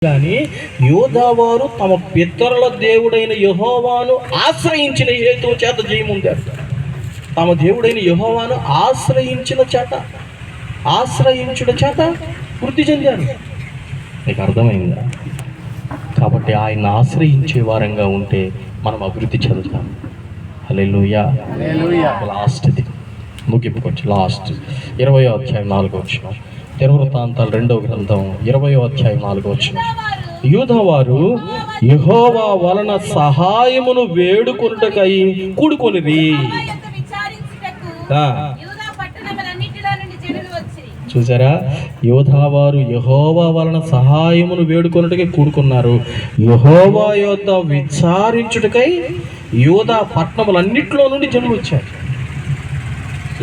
కానీ యోధావారు తమ పితరుల దేవుడైన యెహోవాను ఆశ్రయించిన హేతువు చేత జయముందారు. తమ దేవుడైన యెహోవాను ఆశ్రయించుట చేత వృద్ధి చెందారు. మీకు అర్థమైందా? కాబట్టి ఆయన ఆశ్రయించే వారంగా ఉంటే మనం అభివృద్ధి చెందుతాం. హల్లెలూయా. లాస్ట్ది ముగింపుకొచ్చి లాస్ట్ 20వ అధ్యాయం 4వ వచనం. దినవృత్తాంతాలు 2వ గ్రంథం 20వ అధ్యాయం 4వ వచనం. యూదావారు యెహోవా వలన సహాయమును వేడుకొనుటకై కూడుకొనిరి. చూసారా? యోధావారు యెహోవా వలన సహాయమును వేడుకొనుటకై కూడుకున్నారు. యెహోవా యొద్ద విచారించుటకై యూదా పట్టణములన్నిటిలో నుండి జనులు వచ్చారు.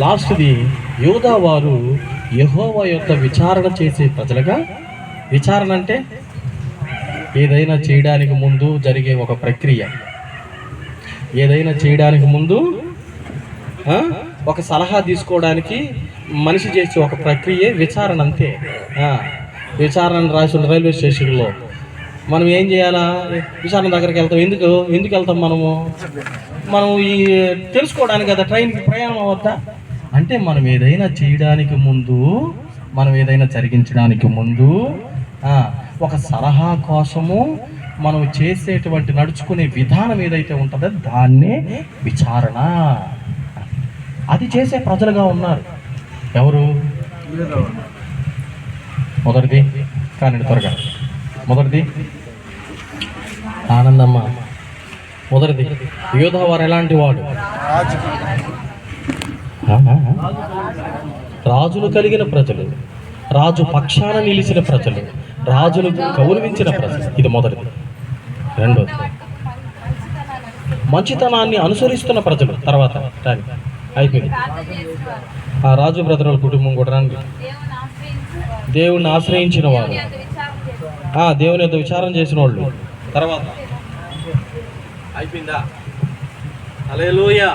లాస్ట్ది యోధావారు యెహోవా యొద్ద విచారణ చేసే ప్రజలుగా. విచారణ అంటే ఏదైనా చేయడానికి ముందు జరిగే ఒక ప్రక్రియ. ఏదైనా చేయడానికి ముందు ఒక సలహా తీసుకోవడానికి మనిషి చేసే ఒక ప్రక్రియ విచారణ. అంతే. విచారణ రాసిన రైల్వే స్టేషన్లో మనం ఏం చేయాలా? విచారణ దగ్గరికి వెళ్తాం. ఎందుకు వెళ్తాం? మనం ఈ తెలుసుకోవడానికి కదా ట్రైన్కి ప్రయాణం అవద్దా? అంటే మనం ఏదైనా చేయడానికి ముందు, మనం ఏదైనా జరిగించడానికి ముందు ఒక సలహా కోసము మనం చేసేటువంటి నడుచుకునే విధానం ఏదైతే ఉంటుందో దాన్నే విచారణ. అది చేసే ప్రజలుగా ఉన్నారు. ఎవరు? మొదటిది కానీ త్వరగా మొదటిది ఆనందమ్మ. మొదటిది యోధావారు ఎలాంటి వాడు? రాజులు కలిగిన ప్రజలు, రాజు పక్షాన నిలిచిన ప్రజలు, రాజులు గౌరవించిన ప్రజలు. ఇది మొదటిది. రెండోది మంచితనాన్ని అనుసరిస్తున్న ప్రజలు. తర్వాత అయిపోయింది. ఆ రాజు బ్రదరుల కుటుంబం కూడా రండి. దేవుణ్ణి ఆశ్రయించిన వారు, దేవుని యొక్క విచారం చేసిన వాళ్ళు. తర్వాత అయిపోయిందా? హల్లెలూయా.